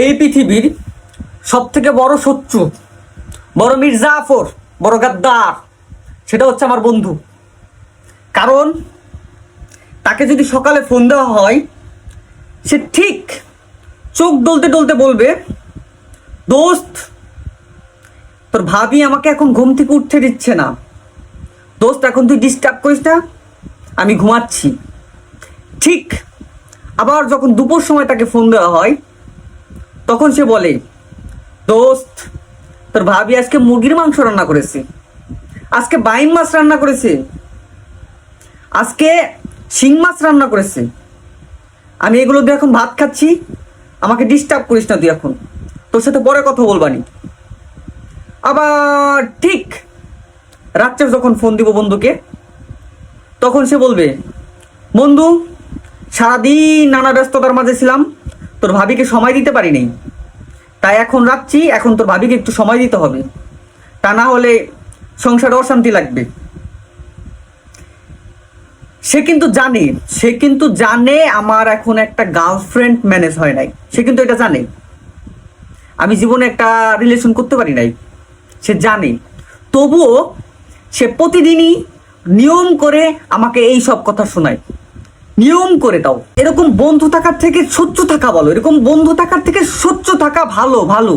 এই পৃথিবীর সব থেকে বড় শত্রু, বড় মির্জাফর, বড় গাদ্দার, সেটা হচ্ছে আমার বন্ধু। কারণ তাকে যদি সকালে ফোন দেওয়া হয়, সে ঠিক চোখ ডলতে ডলতে বলবে, দোস্ত তোর ভাবি আমাকে এখন ঘুম থেকে উঠতে দিচ্ছে না, দোস্ত এখন তুই ডিস্টার্ব করিস না, আমি ঘুমাচ্ছি। ঠিক আবার যখন দুপুর সময় তাকে ফোন দেওয়া হয়, তখন সে বলে, দোস্ত তোর ভাবি আজকে মুরগির মাংস রান্না করেছে, আজকে বাইম মাছ রান্না করেছে, আজকে শিং মাছ রান্না করেছে, আমি এগুলো দিয়ে এখন ভাত খাচ্ছি, আমাকে ডিস্টার্ব করিস না তুই, এখন তোর সাথে পরে কথা বলবানি। আবার ঠিক রাত্রে যখন ফোন দিব বন্ধুকে, তখন সে বলবে, বন্ধু সারাদিন নানা ব্যস্ততার মাঝে ছিলাম, তোর ভাবিকে সময় দিতে পারি নাই, তাই এখন রাখছি, এখন তোর ভাবিকে একটু সময় দিতে হবে, তা না হলে সংসারে অশান্তি লাগবে। সে কিন্তু জানে আমার এখন একটা গার্লফ্রেন্ড ম্যানেজ হয় নাই, সে কিন্তু এটা জানে আমি জীবনে একটা রিলেশন করতে পারি নাই, সে জানে। তবুও সে প্রতিদিনই নিয়ম করে আমাকে এই সব কথা শোনায়, নিয়ম করে। তাও এরকম বন্ধু থাকার থেকে শত্রু থাকা ভালো, এরকম বন্ধু থাকার থেকে শত্রু থাকা ভালো ভালো।